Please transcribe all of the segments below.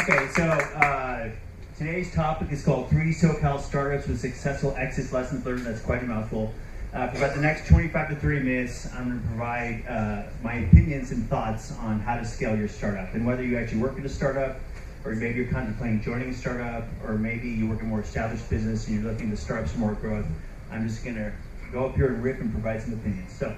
Okay, so today's topic is called 3 SoCal Startups with Successful Exits Lessons Learned. That's quite a mouthful. For about the next 25 to 30 minutes, I'm going to provide my opinions and thoughts on how to scale your startup. And whether you actually work at a startup, or maybe you're contemplating joining a startup, or maybe you work in a more established business and you're looking to start some more growth, I'm just going to go up here and riff and provide some opinions. So,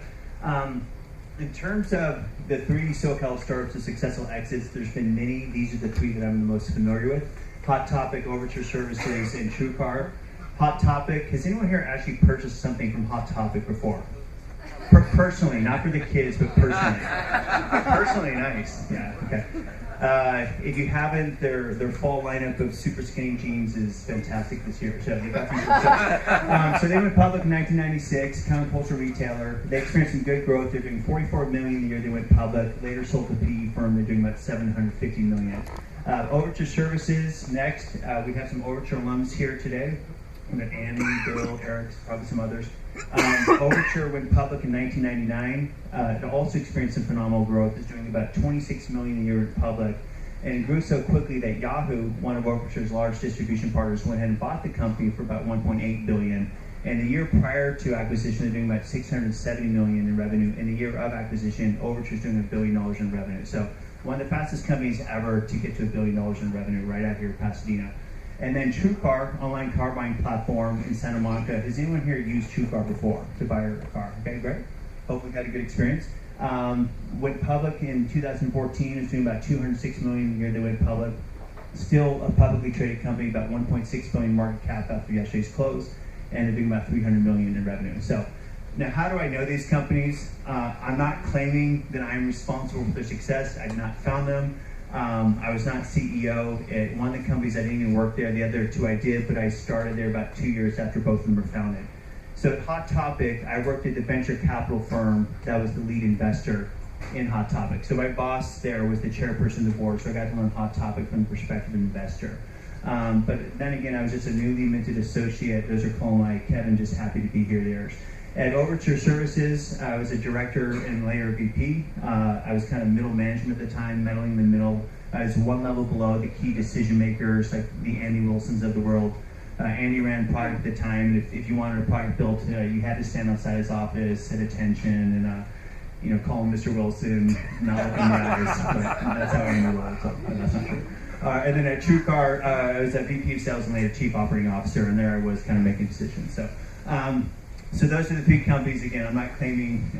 in terms of the 3 SoCal startups with successful exits, there's been many. These are the 3 that I'm the most familiar with. Hot Topic, Overture Services, and TrueCar. Hot Topic, has anyone here actually purchased something from Hot Topic before? Personally, not for the kids, but personally. Personally, nice. Yeah, okay. If you haven't, their fall lineup of super skinny jeans is fantastic this year. So they got some good stuff. So they went public in 1996, counterculture retailer. They experienced some good growth. They're doing $44 million a year. They went public. Later sold to a PE firm. They're doing about $750 million. Overture Services, next. We have some Overture alums here today. We got Andy, Bill, Eric, probably some others. Overture went public in 1999. It also experienced some phenomenal growth. It's doing about $26 million a year in public. And it grew so quickly that Yahoo, one of Overture's large distribution partners, went ahead and bought the company for about $1.8 billion. And the year prior to acquisition, they're doing about $670 million in revenue. In the year of acquisition, Overture's doing $1 billion in revenue. So one of the fastest companies ever to get to $1 billion in revenue right out here in Pasadena. And then TrueCar, online car buying platform in Santa Monica. Has anyone here used TrueCar before to buy a car? Okay, great. Hopefully you had a good experience. Went public in 2014. It's doing about $206 million a year. They went public. Still a publicly traded company, about $1.6 billion market cap after yesterday's close, and they're doing about $300 million in revenue. So now, how do I know these companies? I'm not claiming that I'm responsible for their success. I've not found them. I was not CEO at one of the companies. I didn't even work there. The other 2 I did, but I started there about 2 years after both of them were founded. So at Hot Topic, I worked at the venture capital firm that was the lead investor in Hot Topic. So my boss there was the chairperson of the board, so I got to learn Hot Topic from the perspective of an investor. But then again, I was just a newly minted associate. Those are called like Kevin, just happy to be here there. At Overture Services, I was a director and later a VP. I was kind of middle management at the time, meddling in the middle. I was one level below the key decision makers, like the Andy Wilsons of the world. Andy ran product at the time. If you wanted a product built, you had to stand outside his office, set attention, and call him Mr. Wilson, not looking in the eyes. But that's how I knew it. So that's not true. And then at TrueCar, I was a VP of sales and later chief operating officer, and there I was kind of making decisions. So those are the 3 companies. Again, I'm not claiming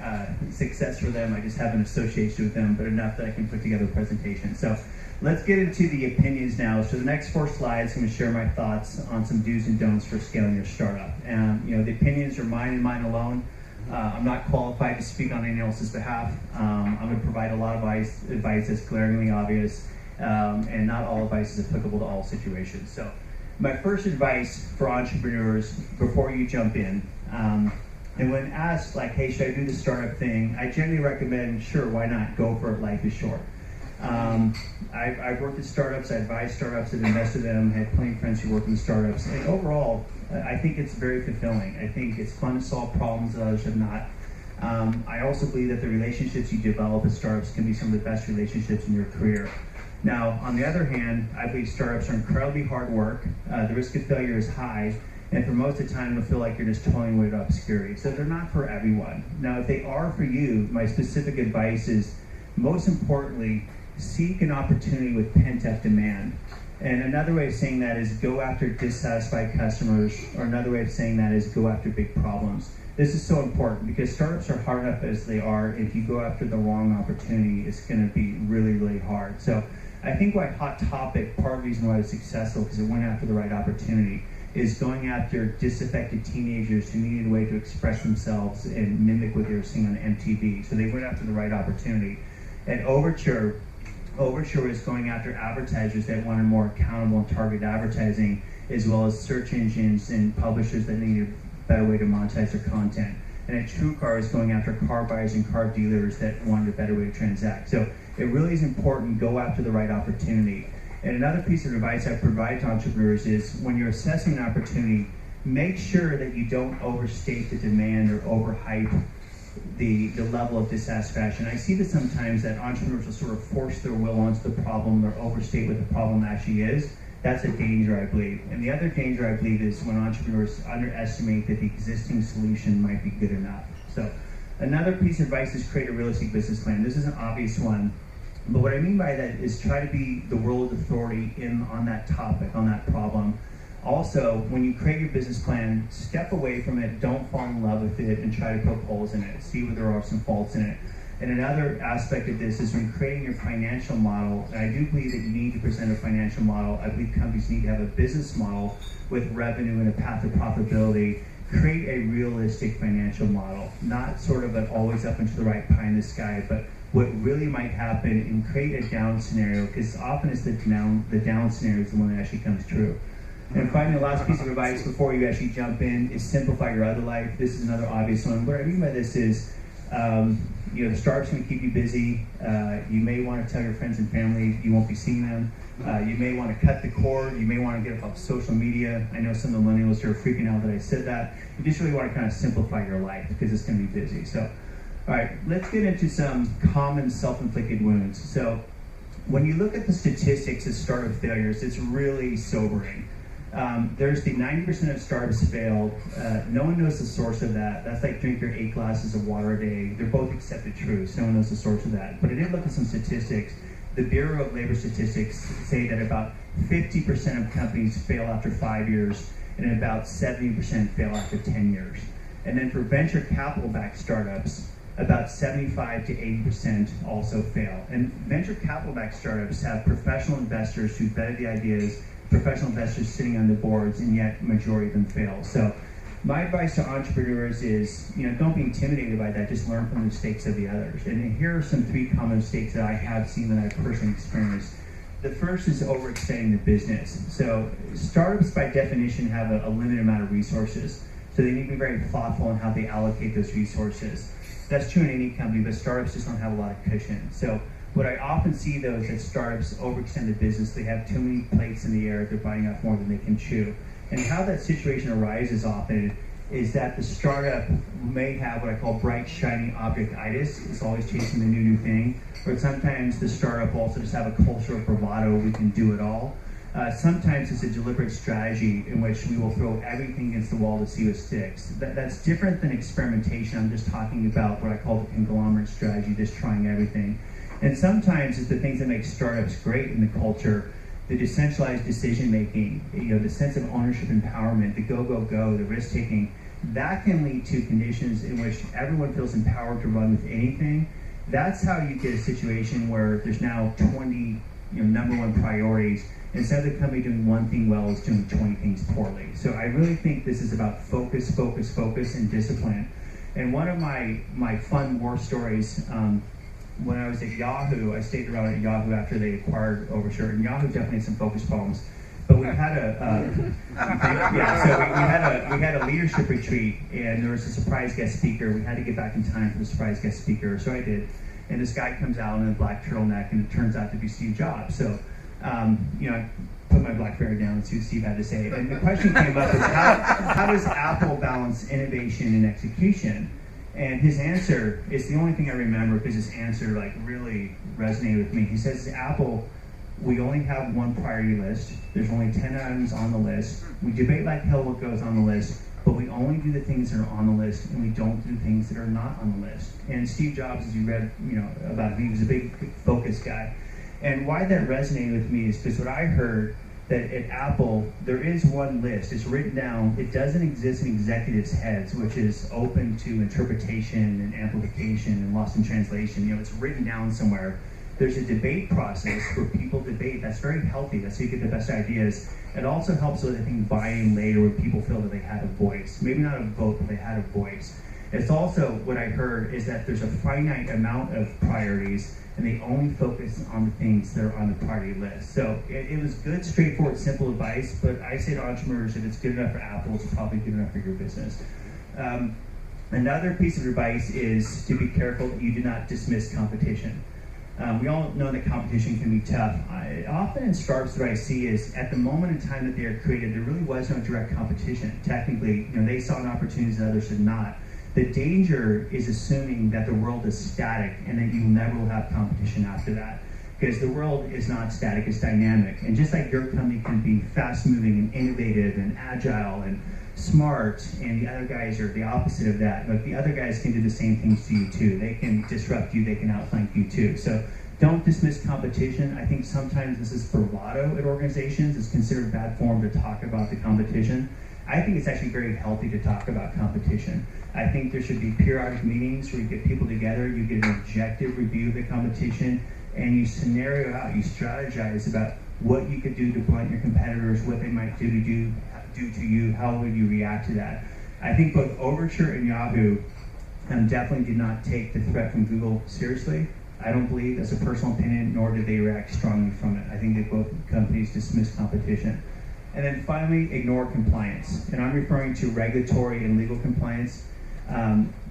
success for them. I just have an association with them, but enough that I can put together a presentation. So let's get into the opinions now. So the next 4 slides, I'm going to share my thoughts on some do's and don'ts for scaling your startup. And the opinions are mine and mine alone. I'm not qualified to speak on anyone else's behalf. I'm going to provide a lot of advice that's glaringly obvious, and not all advice is applicable to all situations. So my first advice for entrepreneurs before you jump in, and when asked like, hey, should I do the startup thing, I generally recommend, sure, why not? Go for it, life is short. I've worked at startups, I advised startups, I've invested in them, had plenty of friends who work in startups, and overall, I think it's very fulfilling. I think it's fun to solve problems that others have not. I also believe that the relationships you develop at startups can be some of the best relationships in your career. Now, on the other hand, I believe startups are incredibly hard work. The risk of failure is high, and for most of the time, it'll feel like you're just toiling away to obscurity. So they're not for everyone. Now, if they are for you, my specific advice is, most importantly, seek an opportunity with pent-up demand. And another way of saying that is go after dissatisfied customers, or another way of saying that is go after big problems. This is so important because startups are hard enough as they are. If you go after the wrong opportunity, it's going to be really, really hard. So I think why Hot Topic, part of the reason why it's successful, because it went after the right opportunity, is going after disaffected teenagers who needed a way to express themselves and mimic what they were seeing on MTV. So they went after the right opportunity. At Overture is going after advertisers that wanted more accountable and targeted advertising, as well as search engines and publishers that needed a better way to monetize their content. And at TrueCar is going after car buyers and car dealers that wanted a better way to transact. So it really is important, go after the right opportunity. And another piece of advice I provide to entrepreneurs is when you're assessing an opportunity, make sure that you don't overstate the demand or overhype the level of dissatisfaction. I see this sometimes that entrepreneurs will sort of force their will onto the problem or overstate what the problem actually is. That's a danger, I believe. And the other danger, I believe, is when entrepreneurs underestimate that the existing solution might be good enough. So another piece of advice is create a realistic business plan. This is an obvious one, but what I mean by that is try to be the world authority on that topic, on that problem. Also, when you create your business plan, step away from it, don't fall in love with it, and try to poke holes in it, see where there are some faults in it. And another aspect of this is when creating your financial model, and I do believe that you need to present a financial model. I believe companies need to have a business model with revenue and a path to profitability. Create a realistic financial model, not sort of an always up and to the right pie in the sky, but what really might happen, and create a down scenario, because often it's the down scenario is the one that actually comes true. And finally, the last piece of advice before you actually jump in is simplify your other life. This is another obvious one. What I mean by this is, the startup's going to keep you busy. You may want to tell your friends and family you won't be seeing them. You may want to cut the cord. You may want to get off social media. I know some of the millennials are freaking out that I said that. You just really want to kind of simplify your life because it's going to be busy. So, all right, let's get into some common self-inflicted wounds. So, when you look at the statistics of startup failures, it's really sobering. There's the 90% of startups fail. No one knows the source of that. That's like drink your 8 glasses of water a day. They're both accepted truths. No one knows the source of that. But I did look at some statistics. The Bureau of Labor Statistics say that about 50% of companies fail after 5 years, and about 70% fail after 10 years. And then for venture capital-backed startups, about 75 to 80% also fail. And venture capital-backed startups have professional investors who vetted the ideas, professional investors sitting on the boards, and yet majority of them fail. So my advice to entrepreneurs is, don't be intimidated by that, just learn from the mistakes of the others. And here are some 3 common mistakes that I have seen that I've personally experienced. The first is overextending the business. So startups by definition have a limited amount of resources. So they need to be very thoughtful in how they allocate those resources. That's true in any company, but startups just don't have a lot of cushion. So what I often see, though, is that startups overextend the business. They have too many plates in the air. They're biting off more than they can chew. And how that situation arises often is that the startup may have what I call bright, shiny object-itis. It's always chasing the new thing. Or sometimes the startup also just have a culture of bravado. We can do it all. Sometimes it's a deliberate strategy in which we will throw everything against the wall to see what sticks. That's different than experimentation. I'm just talking about what I call the conglomerate strategy, just trying everything. And sometimes it's the things that make startups great in the culture, the decentralized decision-making, the sense of ownership, empowerment, the go, the risk-taking. That can lead to conditions in which everyone feels empowered to run with anything. That's how you get a situation where there's now 20 number one priorities. Instead of the company doing one thing well, it's doing 20 things poorly. So I really think this is about focus, and discipline. And one of my fun war stories, when I was at Yahoo, I stayed around at Yahoo after they acquired Overture, and Yahoo definitely had some focus problems. But we had we had a leadership retreat, and there was a surprise guest speaker. We had to get back in time for the surprise guest speaker, so I did. And this guy comes out in a black turtleneck, and it turns out to be Steve Jobs. So, I put my BlackBerry down and see what Steve had to say. And the question came up is how does Apple balance innovation and execution? And his answer is the only thing I remember because his answer really resonated with me. He says, Apple, we only have one priority list. There's only 10 items on the list. We debate like hell what goes on the list, but we only do the things that are on the list, and we don't do things that are not on the list. And Steve Jobs, as you read about him, he was a big focus guy. And why that resonated with me is because what I heard that at Apple, there is one list. It's written down. It doesn't exist in executives' heads, which is open to interpretation and amplification and lost in translation. It's written down somewhere. There's a debate process where people debate. That's very healthy. That's how you get the best ideas. It also helps with, I think, buy-in later where people feel that they had a voice. Maybe not a vote, but they had a voice. It's also, what I heard is that there's a finite amount of priorities, and they only focus on the things that are on the priority list. So it was good, straightforward, simple advice, but I say to entrepreneurs, if it's good enough for Apple, it's probably good enough for your business. Another piece of advice is to be careful that you do not dismiss competition. We all know that competition can be tough. Often in startups, what I see is at the moment in time that they are created, there really was no direct competition. Technically, they saw an opportunity that others did not. The danger is assuming that the world is static and that you never will have competition after that. Because the world is not static, it's dynamic. And just like your company can be fast moving and innovative and agile and smart, and the other guys are the opposite of that, but the other guys can do the same things to you too. They can disrupt you, they can outflank you too. So don't dismiss competition. I think sometimes this is bravado at organizations. It's considered bad form to talk about the competition. I think it's actually very healthy to talk about competition. I think there should be periodic meetings where you get people together, you get an objective review of the competition, and you scenario out, you strategize about what you could do to blunt your competitors, what they might do to you, how would you react to that. I think both Overture and Yahoo definitely did not take the threat from Google seriously. I don't believe, as a personal opinion, nor did they react strongly from it. I think that both companies dismissed competition. And then finally, ignore compliance. And I'm referring to regulatory and legal compliance.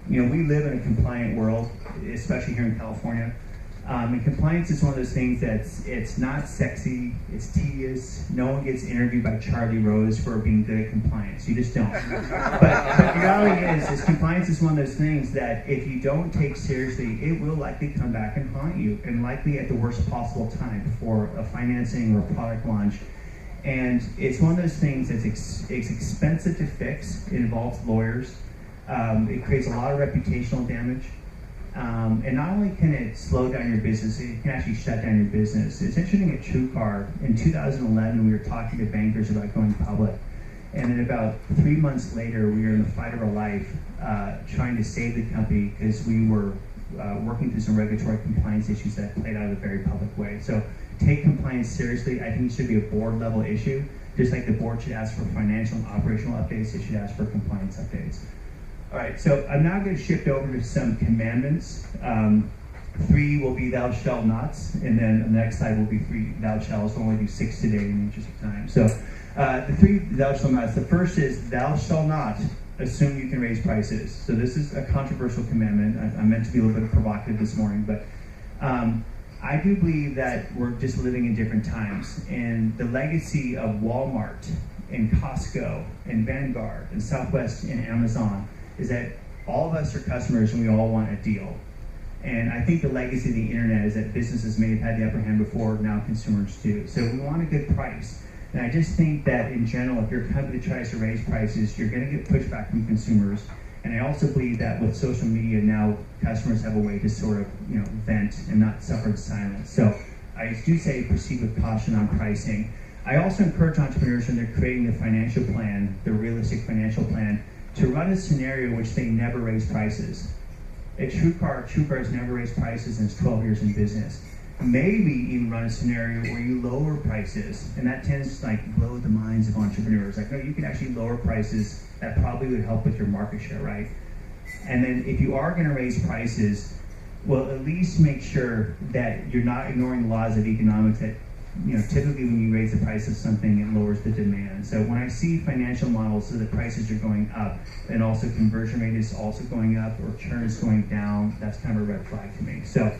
We live in a compliant world, especially here in California. And compliance is one of those things it's not sexy, it's tedious. No one gets interviewed by Charlie Rose for being good at compliance. You just don't. But the reality is compliance is one of those things that if you don't take seriously, it will likely come back and haunt you, and likely at the worst possible time before a financing or a product launch. And it's one of those things that's it's expensive to fix. It involves lawyers. It creates a lot of reputational damage. And not only can it slow down your business, it can actually shut down your business. It's interesting at TrueCar, in 2011, we were talking to bankers about going public. And then about 3 months later, we were in the fight of our life trying to save the company because we were working through some regulatory compliance issues that played out in a very public way. So take compliance seriously. I think it should be a board level issue. Just like the board should ask for financial and operational updates, it should ask for compliance updates. All right, so I'm now going to shift over to some commandments. 3 will be thou shalt nots, and then the next slide will be 3 thou shalls. We'll only do 6 today in the interest of time. So the 3 thou shalt nots. The first is thou shalt not assume you can raise prices. So this is a controversial commandment. I meant to be a little bit provocative this morning, but I do believe that we're just living in different times, and the legacy of Walmart and Costco and Vanguard and Southwest and Amazon is that all of us are customers and we all want a deal. And I think the legacy of the internet is that businesses may have had the upper hand before, now consumers do. So we want a good price. And I just think that in general, if your company tries to raise prices, you're going to get pushback from consumers. And I also believe that with social media now, customers have a way to sort of vent and not suffer in silence. So I do say proceed with caution on pricing. I also encourage entrepreneurs when they're creating the financial plan, the realistic financial plan, to run a scenario in which they never raise prices. At TrueCar has never raised prices in its 12 years in business. Maybe even run a scenario where you lower prices, and that tends to blow the minds of entrepreneurs. No, you can actually lower prices. That probably would help with your market share, right? And then if you are going to raise prices, well, at least make sure that you're not ignoring the laws of economics that typically when you raise the price of something, it lowers the demand. So when I see financial models so that prices are going up and also conversion rate is also going up or churn is going down, that's kind of a red flag to me. So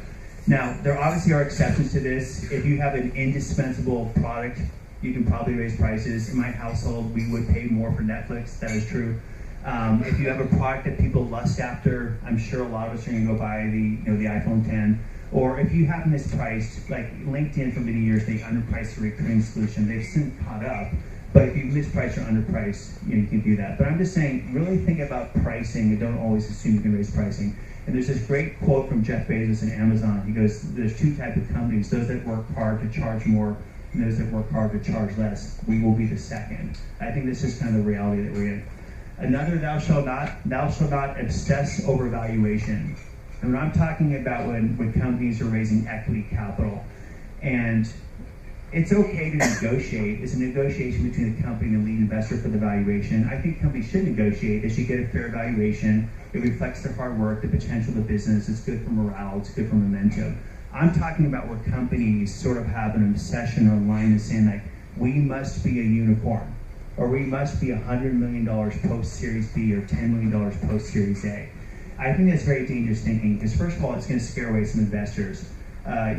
now, there obviously are exceptions to this. If you have an indispensable product, you can probably raise prices. In my household, we would pay more for Netflix. That is true. If you have a product that people lust after, I'm sure a lot of us are going to go buy the iPhone 10. Or if you have mispriced, like LinkedIn for many years, they underpriced the recurring solution. They've since caught up. But if you misprice or underprice, you can do that. But I'm just saying, really think about pricing and don't always assume you can raise pricing. And there's this great quote from Jeff Bezos and Amazon. He goes, there's 2 types of companies, those that work hard to charge more and those that work hard to charge less. We will be the second. I think this is kind of the reality that we're in. Another thou shalt not obsess over valuation. And what I'm talking about when companies are raising equity capital, and it's okay to negotiate. It's a negotiation between the company and the lead investor for the valuation. I think companies should negotiate. They should get a fair valuation. It reflects their hard work, the potential of the business. It's good for morale. It's good for momentum. I'm talking about where companies sort of have an obsession or line of saying we must be a unicorn, or we must be $100 million post-Series B or $10 million post-Series A. I think that's very dangerous thinking because first of all, it's going to scare away some investors.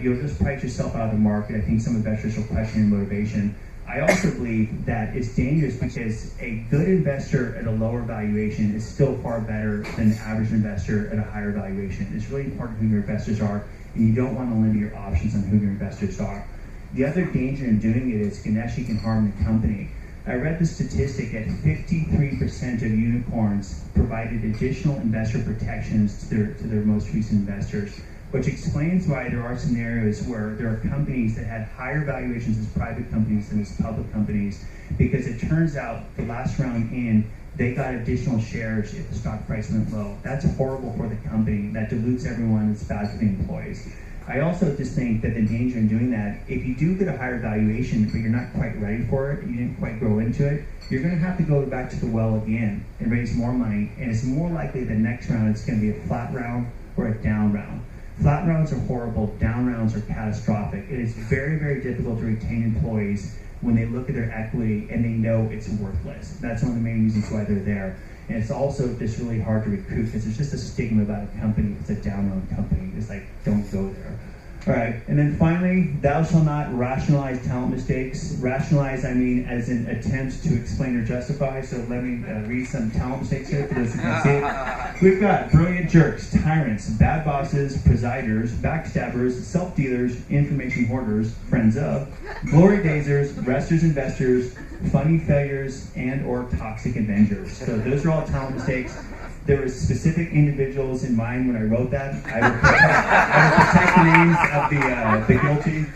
You'll just price yourself out of the market. I think some investors will question your motivation. I also believe that it's dangerous because a good investor at a lower valuation is still far better than the average investor at a higher valuation. It's really important who your investors are, and you don't want to limit your options on who your investors are. The other danger in doing it is it actually can harm the company. I read the statistic that 53% of unicorns provided additional investor protections to their most recent investors, which explains why there are scenarios where there are companies that had higher valuations as private companies than as public companies, because it turns out the last round in, they got additional shares if the stock price went low. That's horrible for the company. That dilutes everyone. It's bad for the employees. I also just think that the danger in doing that, if you do get a higher valuation, but you're not quite ready for it, you didn't quite grow into it, you're going to have to go back to the well again and raise more money, and it's more likely the next round it's going to be a flat round or a down round. Flat rounds are horrible, down rounds are catastrophic. It is very, very difficult to retain employees when they look at their equity and they know it's worthless. That's one of the main reasons why they're there. And it's also just really hard to recruit because there's just a stigma about a company. If it's a down-round company, it's like, don't go there. All right, and then finally, thou shalt not rationalize talent mistakes. Rationalize, I mean, as in attempt to explain or justify. So let me read some talent mistakes here for those who can see it. We've got brilliant jerks, tyrants, bad bosses, presiders, backstabbers, self-dealers, information hoarders, friends of, glory dazers, resters, investors, funny failures, and or toxic avengers. So those are all talent mistakes. There were specific individuals in mind when I wrote that. I would protect the names of the guilty.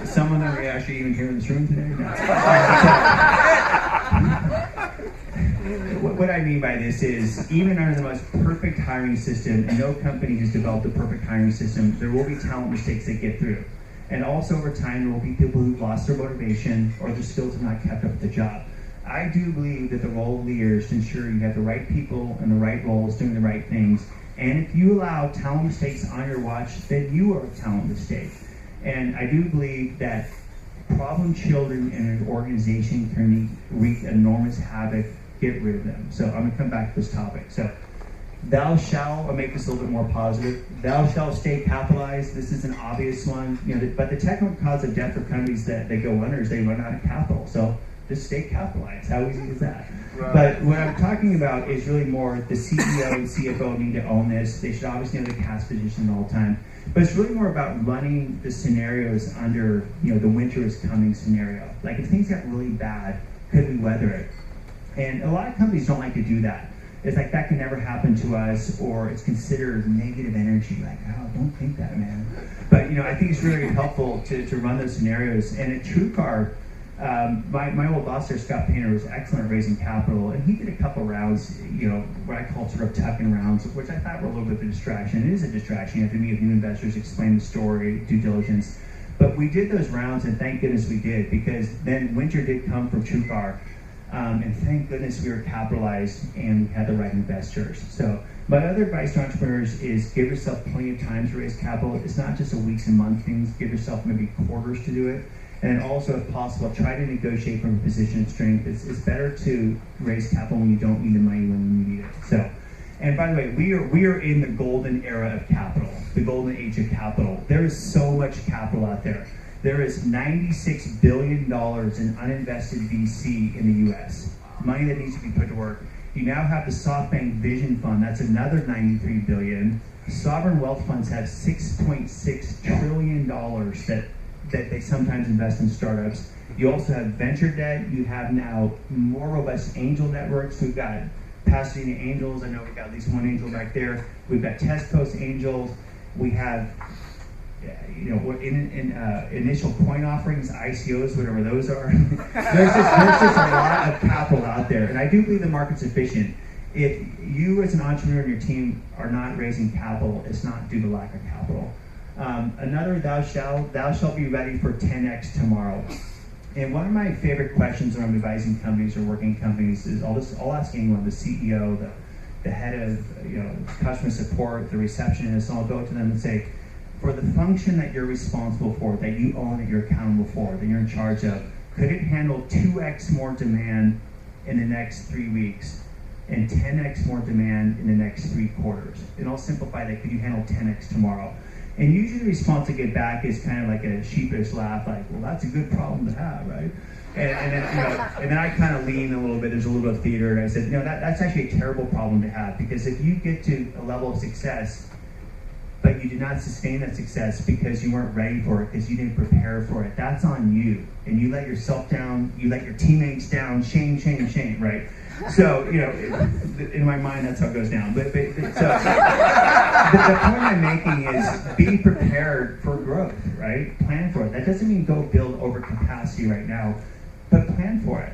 Some of them are actually even here in this room today. No. What I mean by this is, even under the most perfect hiring system, and no company has developed a perfect hiring system, there will be talent mistakes that get through. And also over time, there will be people who've lost their motivation or their skills have not kept up with the job. I do believe that the role of leader is to ensure you have the right people in the right roles doing the right things. And if you allow talent mistakes on your watch, then you are a talent mistake. And I do believe that problem children in an organization can wreak enormous havoc. Get rid of them. So I'm going to come back to this topic. So thou shalt, I'll make this a little bit more positive. Thou shalt stay capitalized. This is an obvious one. But the technical cause of death for companies that they go under is they run out of capital. So just stay capitalized. How easy is that? Right. But what I'm talking about is really more the CEO and CFO need to own this. They should obviously know the cash position all the time. But it's really more about running the scenarios under, the winter is coming scenario. Like if things get really bad, could we weather it? And a lot of companies don't like to do that. It's like, that can never happen to us, or it's considered negative energy. Like, oh, don't think that, man. But, I think it's really helpful to run those scenarios. And at TrueCar, my old boss there, Scott Painter, was excellent at raising capital, and he did a couple rounds, what I call sort of tuck-in rounds, which I thought were a little bit of a distraction. It is a distraction. You have to meet with new investors, explain the story, due diligence. But we did those rounds, and thank goodness we did, because then winter did come for TrueCar, and thank goodness we were capitalized and we had the right investors. So my other advice to entrepreneurs is give yourself plenty of time to raise capital. It's not just a weeks and month things. Give yourself maybe quarters to do it. And also, if possible, try to negotiate from a position of strength. It's better to raise capital when you don't need the money when you need it. So, and by the way, we are in the golden era of capital, the golden age of capital. There is so much capital out there. There is $96 billion in uninvested VC in the U.S. Money that needs to be put to work. You now have the SoftBank Vision Fund. That's another $93 billion. Sovereign wealth funds have $6.6 trillion that they sometimes invest in startups. You also have venture debt. You have now more robust angel networks. We've got Pasadena Angels. I know we've got at least one angel back there. We've got Test Coast Angels. We have, initial coin offerings, ICOs, whatever those are. there's just a lot of capital out there, and I do believe the market's efficient. If you as an entrepreneur and your team are not raising capital, it's not due to lack of capital. Another, thou shalt be ready for 10x tomorrow. And one of my favorite questions when I'm advising companies or working companies is I'll ask anyone, the CEO, the head of customer support, the receptionist, and I'll go to them and say, for the function that you're responsible for, that you own, that you're accountable for, that you're in charge of, could it handle 2x more demand in the next 3 weeks and 10x more demand in the next 3 quarters? And I'll simplify that. Could you handle 10x tomorrow? And usually the response I get back is kind of like a sheepish laugh, like, well, that's a good problem to have, right? And then I kind of lean a little bit. There's a little bit of theater, and I said, that's actually a terrible problem to have, because if you get to a level of success, but you did not sustain that success because you weren't ready for it, because you didn't prepare for it, that's on you. And you let yourself down, you let your teammates down, shame, right? So, in my mind, that's how it goes down. But so the point I'm making is be prepared for growth, right? Plan for it. That doesn't mean go build over capacity right now, but plan for it.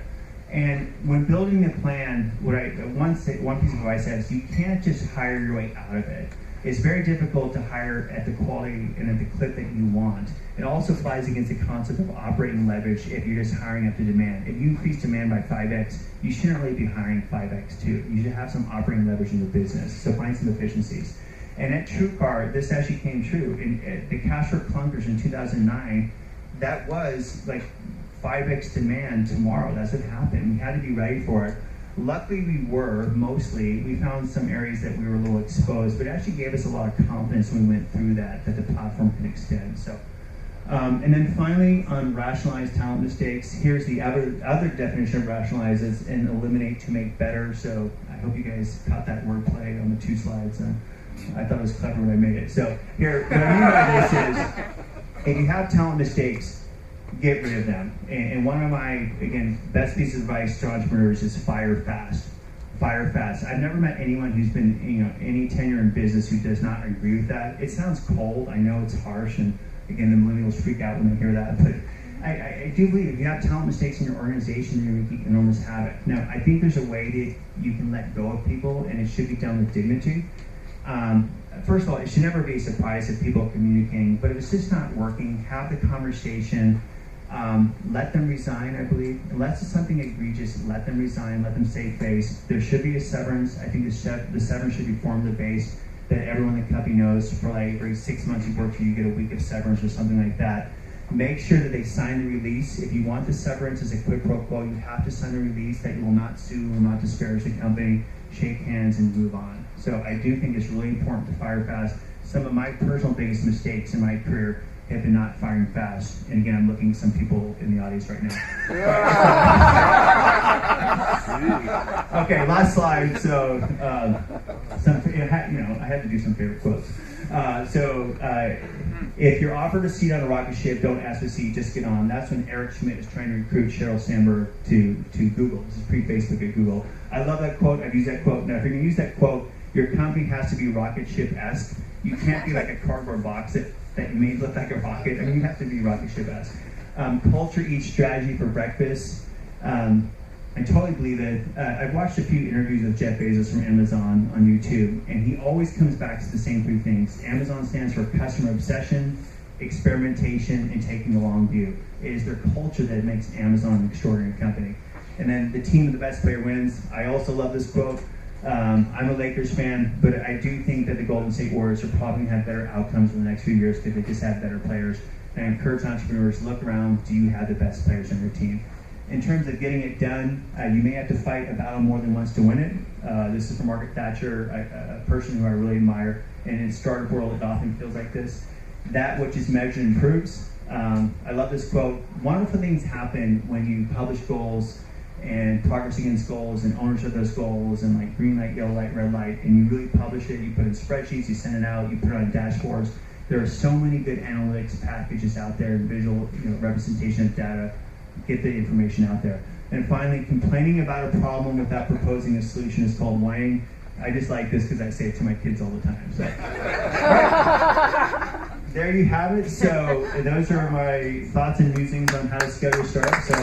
And when building the plan, one piece of advice is you can't just hire your way out of it. It's very difficult to hire at the quality and at the clip that you want. It also flies against the concept of operating leverage if you're just hiring up to demand. If you increase demand by 5x, you shouldn't really be hiring 5x too. You should have some operating leverage in the business, so find some efficiencies. And at TrueCar, this actually came true. In the cash for clunkers in 2009, that was like 5x demand tomorrow. That's what happened. We had to be ready for it. Luckily, we found some areas that we were a little exposed, but it actually gave us a lot of confidence when we went through that the platform can extend. So, and then finally, on rationalize talent mistakes, here's the other definition of rationalize is and eliminate to make better. So I hope you guys caught that wordplay on the 2 slides. I thought it was clever when I made it. So here, what I mean by this is, if you have talent mistakes, get rid of them. And one of my, again, best piece of advice to entrepreneurs is fire fast. Fire fast. I've never met anyone who's been, any tenure in business who does not agree with that. It sounds cold. I know it's harsh, and again, the millennials freak out when they hear that. But I do believe if you have talent mistakes in your organization, you're making enormous havoc. Now, I think there's a way that you can let go of people, and it should be done with dignity. First of all, it should never be a surprise if people are communicating, but if it's just not working, have the conversation. Let them resign, I believe. Unless it's something egregious, let them resign, let them save face. There should be a severance. I think the severance should be formula-based, that everyone in the company knows for like every 6 months you work for, you get a week of severance or something like that. Make sure that they sign the release. If you want the severance as a quid pro quo, you have to sign the release that you will not sue, will not disparage the company, shake hands, and move on. So I do think it's really important to fire fast. Some of my personal biggest mistakes in my career have been not firing fast. And again, I'm looking at some people in the audience right now. Okay, last slide. So, I had to do some favorite quotes. If you're offered a seat on a rocket ship, don't ask for a seat, just get on. That's when Eric Schmidt was trying to recruit Sheryl Sandberg to Google. This is pre-Facebook at Google. I love that quote. I've used that quote. Now, if you're going to use that quote, your company has to be rocket ship-esque. You can't be like a cardboard box that you made look like a rocket. I mean, you have to be rocket ship-esque. Culture eats strategy for breakfast. I totally believe it. I've watched a few interviews with Jeff Bezos from Amazon on YouTube, and he always comes back to the same 3 things. Amazon stands for customer obsession, experimentation, and taking the long view. It is their culture that makes Amazon an extraordinary company. And then the team of the best player wins. I also love this quote. I'm a Lakers fan, but I do think that the Golden State Warriors are probably going to have better outcomes in the next few years because they just have better players. And I encourage entrepreneurs, look around, do you have the best players on your team? In terms of getting it done, you may have to fight a battle more than once to win it. This is from Margaret Thatcher, a person who I really admire. And in startup world, it often feels like this. That which is measured improves. I love this quote. Wonderful things happen when you publish goals and progress against goals and owners of those goals and like green light, yellow light, red light, and you really publish it, you put it in spreadsheets, you send it out, you put it on dashboards. There are so many good analytics packages out there and visual representation of data. Get the information out there. And finally, complaining about a problem without proposing a solution is called whining. I just like this because I say it to my kids all the time. So, right. There you have it. So those are my thoughts and musings on how to scale your startup. So.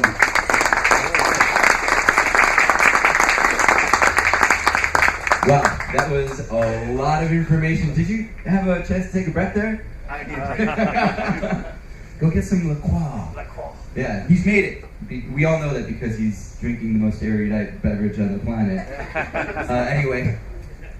Wow, that was a lot of information. Did you have a chance to take a breath there? I did. Go get some La Croix. Yeah, he's made it. We all know that because he's drinking the most erudite beverage on the planet. Anyway,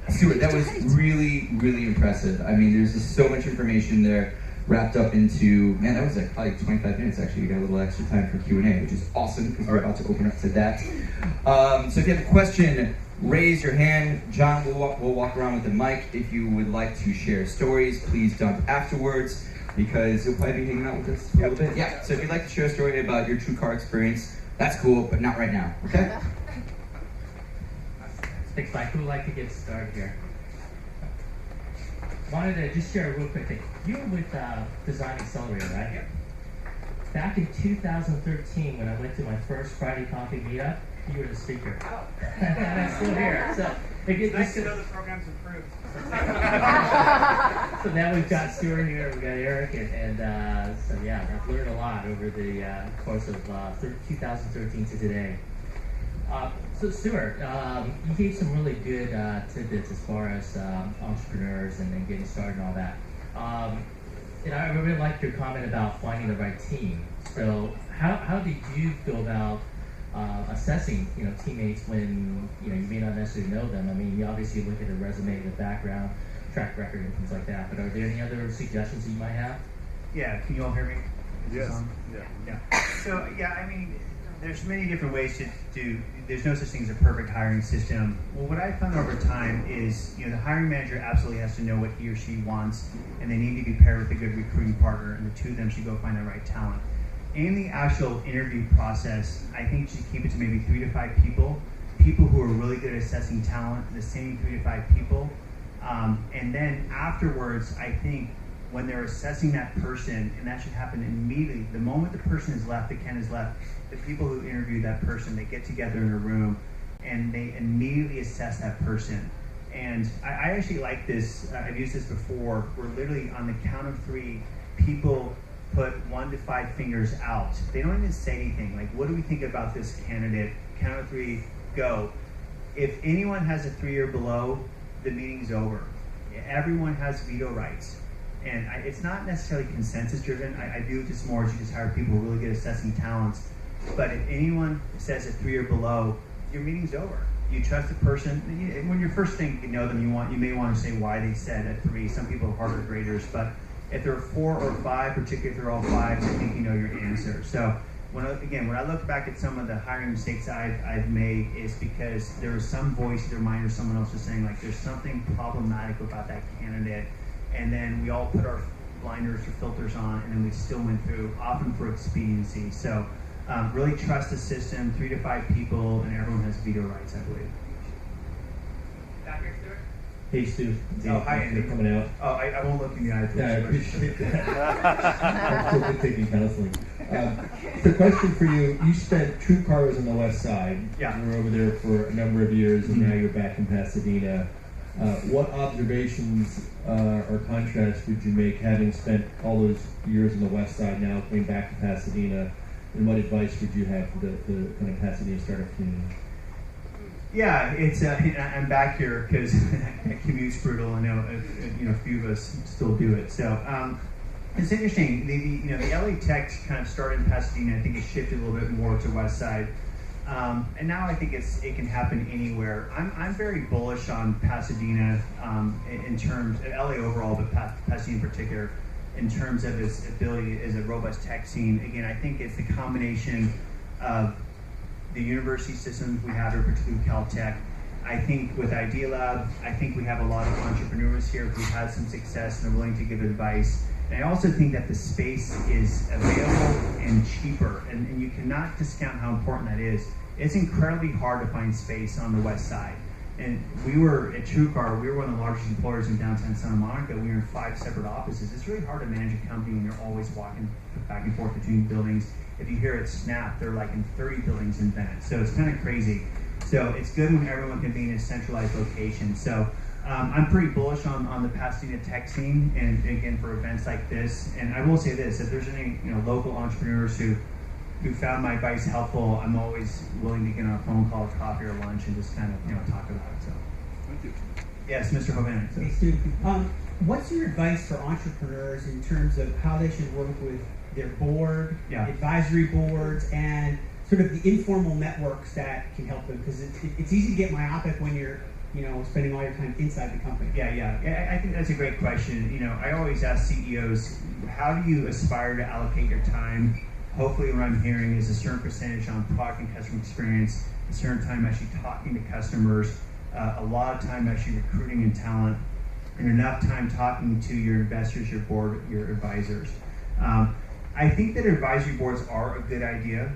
Stewart, that was really, really impressive. I mean, there's just so much information there wrapped up into, man, that was like probably 25 minutes actually. We got a little extra time for Q&A, which is awesome because we're about to open up to that. So if you have a question, raise your hand. John will walk around with the mic. If you would like to share stories, please dump afterwards because you'll probably be hanging out with us for a little bit. Yeah, so if you'd like to share a story about your TrueCar experience, That's cool, but not right now. Okay? Thanks, Mike. Who would like to get started here? Wanted to just share a real quick thing. You were with Design Accelerator, right? Yep. Back in 2013, when I went to my first Friday Coffee meetup, you were the speaker. Oh. And I'm still here. So, Nice to know the program's improved. So now we've got Stewart here, we've got Eric, and so yeah, I've learned a lot over the course of 2013 to today. So Stewart, you gave some really good tidbits as far as entrepreneurs and getting started and all that. I really liked your comment about finding the right team. So how did you go about assessing teammates when you may not necessarily know them? I mean, you obviously look at a resume, the background, track record, and things like that. But are there any other suggestions that you might have? Yeah, can you all hear me? Yes. Yeah. So I mean, there's many different ways to do. There's no such thing as a perfect hiring system. Well, what I've found over time is, the hiring manager absolutely has to know what he or she wants, and they need to be paired with a good recruiting partner, and the two of them should go find the right talent. In the actual interview process, I think you should keep it to maybe 3 to 5 people who are really good at assessing talent, the same 3 to 5 people. And then afterwards, I think when they're assessing that person, and that should happen immediately, the moment the person is left, the candidate is left, the people who interview that person, they get together in a room and they immediately assess that person. And I actually like this, I've used this before, where literally on the count of 3, people put 1 to 5 fingers out. They don't even say anything. Like, what do we think about this candidate? Count of 3, go. If anyone has a 3 or below, the meeting's over. Everyone has veto rights. And it's not necessarily consensus driven. I view it just more as you just hire people who are really good at assessing talents. But if anyone says a 3 or below, your meeting's over. You trust the person. When you're first thing you know them, you may want to say why they said a 3. Some people are harder graders, but if they're 4 or 5, particularly if they're all 5s, I think you know your answer. So when I look back at some of the hiring mistakes I've made, is because there was some voice in their mind or someone else was saying, like, there's something problematic about that candidate, and then we all put our blinders or filters on, and then we still went through, often for expediency. So really trust the system, 3 to 5 people, and everyone has veto rights, I believe. Back here, Stewart? Hey, Stu. Oh, hi, Andy. Coming out. Oh, I won't look in the eye. Yeah, I appreciate that. I'm still taking counseling. The question for you, you spent TrueCar was on the west side. Yeah. You were over there for a number of years, and now you're back in Pasadena. What observations or contrasts would you make, having spent all those years on the west side, now coming back to Pasadena, and what advice would you have for the kind of Pasadena startup community? Yeah, it's I'm back here because commute's brutal. I know a few of us still do it. So it's interesting. The LA Tech kind of started in Pasadena. I think it shifted a little bit more to west side, and now I think it can happen anywhere. I'm very bullish on Pasadena in terms of LA overall, but Pasadena in particular, in terms of its ability as a robust tech scene. Again, I think it's the combination of the university systems we have here, particularly Caltech. I think with Idea Lab, I think we have a lot of entrepreneurs here who've had some success and are willing to give advice. And I also think that the space is available and cheaper, and you cannot discount how important that is. It's incredibly hard to find space on the west side. And we were at TrueCar, we were one of the largest employers in downtown Santa Monica. We were in 5 separate offices. It's really hard to manage a company when you're always walking back and forth between buildings. If you hear it snap, they're like in 30 buildings in Bennett. So it's kind of crazy. So it's good when everyone can be in a centralized location. So I'm pretty bullish on the Pasadena tech scene, and again, for events like this. And I will say this, if there's any local entrepreneurs who found my advice helpful, I'm always willing to get on a phone call, coffee, or lunch, and just kind of talk about it. So, Thank you. Yes, Mr. Hovan. So. Hey, Stu. What's your advice for entrepreneurs in terms of how they should work with their board, advisory boards, and sort of the informal networks that can help them? Because it's easy to get myopic when you're spending all your time inside the company. Yeah. I think that's a great question. I always ask CEOs, how do you aspire to allocate your time? Hopefully what I'm hearing is a certain percentage on product and customer experience, a certain time actually talking to customers, a lot of time actually recruiting and talent, and enough time talking to your investors, your board, your advisors. I think that advisory boards are a good idea.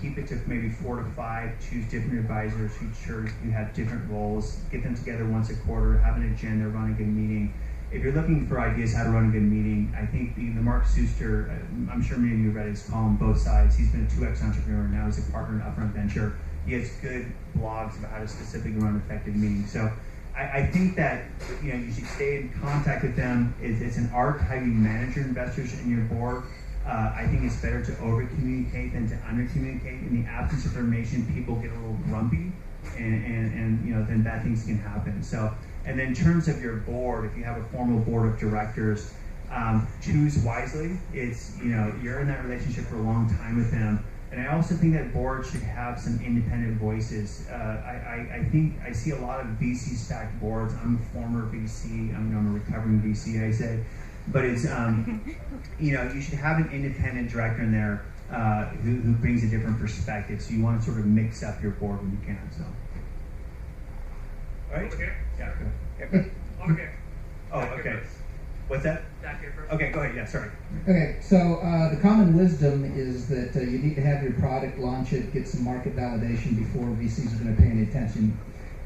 keep it to maybe 4 to 5. Choose different advisors who have different roles. Get them together once a quarter. Have an agenda. Run a good meeting. If you're looking for ideas how to run a good meeting, I think the Mark Suster, I'm sure many of you read his column, Both Sides. He's been a 2X entrepreneur. Now he's a partner in Upfront Venture. He has good blogs about how to specifically run effective meetings. So I think that you should stay in contact with them. It's an art how you manage your investors and your board. I think it's better to over-communicate than to under-communicate. In the absence of information, people get a little grumpy, and then bad things can happen. So, and then in terms of your board, if you have a formal board of directors, choose wisely. It's you're in that relationship for a long time with them. And I also think that boards should have some independent voices. I think I see a lot of VC-stacked boards. I'm a former VC. I'm a recovering VC, I say. But it's, you should have an independent director in there who brings a different perspective. So you want to sort of mix up your board when you can. So, all right? Over here? Yeah, go ahead. Over here. Oh, okay. What's that? Back here first. Okay, go ahead. Yeah, sorry. Okay, so the common wisdom is that you need to have your product, launch it, get some market validation before VCs are going to pay any attention.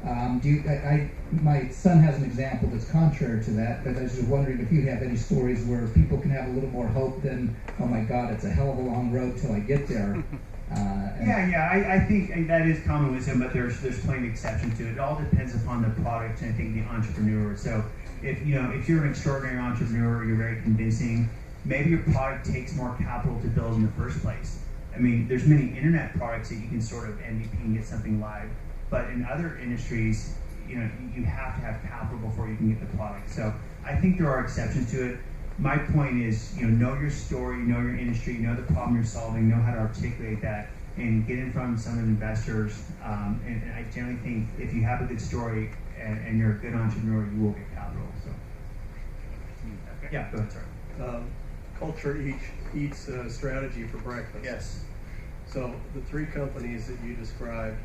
My son has an example that's contrary to that, but I was just wondering if you have any stories where people can have a little more hope than, oh my God, it's a hell of a long road till I get there. I think that is common wisdom, but there's plenty of exceptions to it. It all depends upon the product and I think the entrepreneur. So if you're an extraordinary entrepreneur, you're very convincing, maybe your product takes more capital to build in the first place. I mean, there's many internet products that you can sort of MVP and get something live, but in other industries, you have to have capital before you can get the product. So I think there are exceptions to it. My point is, know your story, know your industry, know the problem you're solving, know how to articulate that, and get in front of some of the investors. And I generally think if you have a good story and you're a good entrepreneur, you will get capital. So, Okay. yeah, go ahead, sorry. Culture eats strategy for breakfast. Yes. So the 3 companies that you described,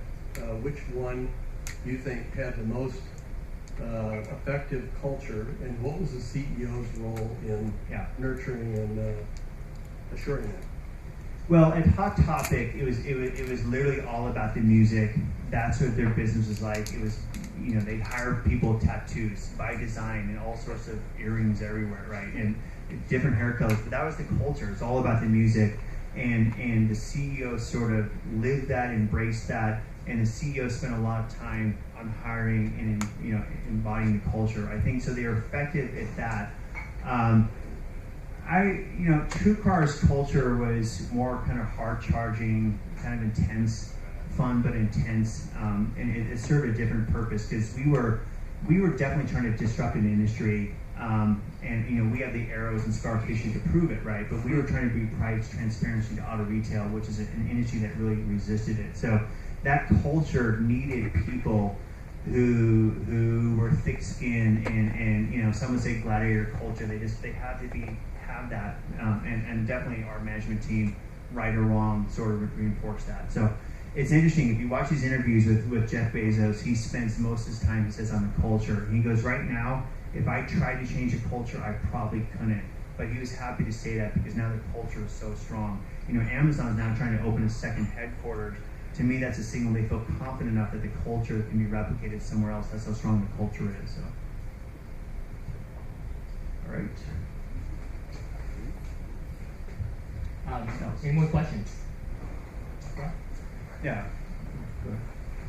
which one you think had the most effective culture, and what was the CEO's role in nurturing and assuring that? Well, at Hot Topic, it was literally all about the music. That's what their business was like. It was, they'd hire people with tattoos by design and all sorts of earrings everywhere, right? And different hair colors. But that was the culture. It's all about the music. And the CEO sort of lived that, embraced that, and the CEO spent a lot of time on hiring and embodying the culture. I think so. They are effective at that. TrueCar's culture was more kind of hard-charging, kind of intense, fun but intense, and it served a different purpose because we were definitely trying to disrupt an industry. And we have the arrows and scar tissue to prove it, right? But we were trying to bring price transparency to auto retail, which is an industry that really resisted it. So that culture needed people who were thick-skinned and some would say gladiator culture. They had to have that, and definitely our management team, right or wrong, sort of reinforced that. So it's interesting, if you watch these interviews with Jeff Bezos, he spends most of his time, he says, on the culture. He goes, right now, if I tried to change the culture, I probably couldn't. But he was happy to say that because now the culture is so strong. Amazon's now trying to open a second headquarters. To me, that's a signal they feel confident enough that the culture can be replicated somewhere else. That's how strong the culture is. So, all right. Any more questions? Yeah.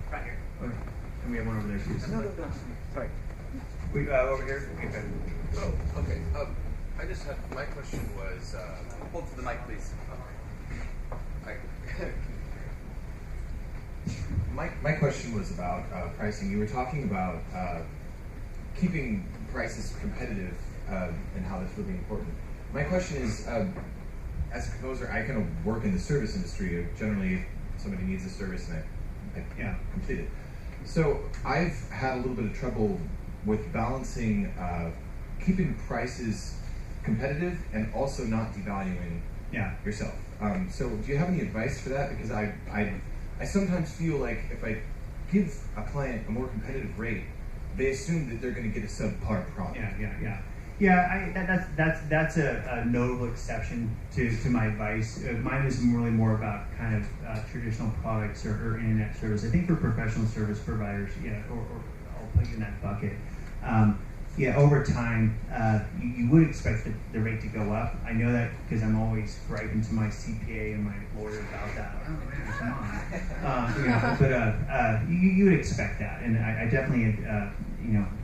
Right here. Okay. And we have one over there too. No. Sorry. We over here. Okay. Good. Oh, okay. I just had my question was hold to the mic, please. My question was about pricing. You were talking about keeping prices competitive and how that's really important. My question is, as a composer, I kind of work in the service industry. Generally, if somebody needs a service and I complete it. So I've had a little bit of trouble with balancing keeping prices competitive and also not devaluing yourself. So do you have any advice for that? Because I sometimes feel like if I give a client a more competitive rate, they assume that they're going to get a subpar product. Yeah, that's a notable exception to my advice. Mine is really more about kind of traditional products or internet service. I think for professional service providers, or I'll put you in that bucket. Over time, you would expect the rate to go up. I know that because I'm always griping to my CPA and my lawyer about that. Oh, man, come on. But you would expect that, and I definitely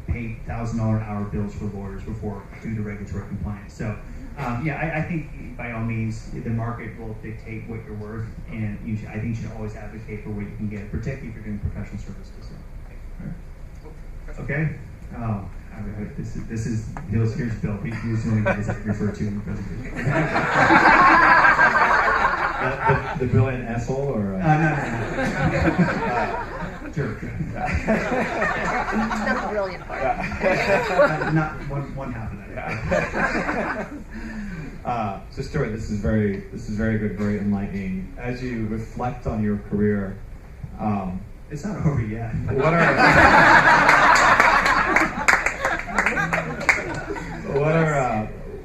pay $1,000 hour bills for lawyers before due to regulatory compliance. So, I think by all means the market will dictate what you're worth, and I think you should always advocate for what you can get, particularly if you're doing professional services. Okay. Oh. This is here's Bill. He's the only guys I refer to in the presentation. the brilliant asshole, or no. Sure. That's the brilliant part. Not one half of that. So Stewart, this is very good, very enlightening. As you reflect on your career, it's not over yet.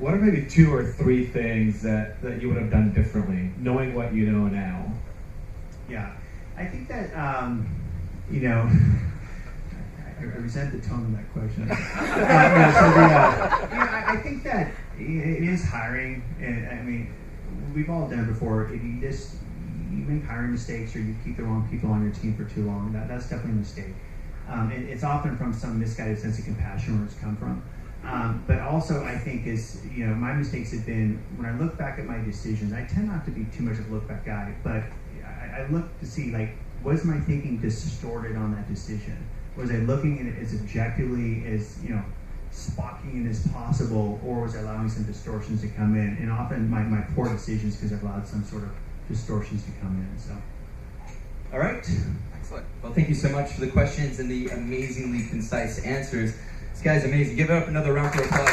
What are maybe 2 or 3 things that you would have done differently, knowing what you know now? Yeah, I think that I resent the tone of that question. I think that it is hiring, and I mean, we've all done it before. If you make hiring mistakes or you keep the wrong people on your team for too long, that's definitely a mistake. It's often from some misguided sense of compassion where it's come from. But also, I think my mistakes have been, when I look back at my decisions, I tend not to be too much of a look back guy, but I look to see, was my thinking distorted on that decision? Was I looking at it as objectively as, Spockian as possible, or was I allowing some distortions to come in? And often my poor decisions because I've allowed some sort of distortions to come in. So, all right. Excellent. Well, thank you so much for the questions and the amazingly concise answers. This guy's amazing. Give it up another round of applause.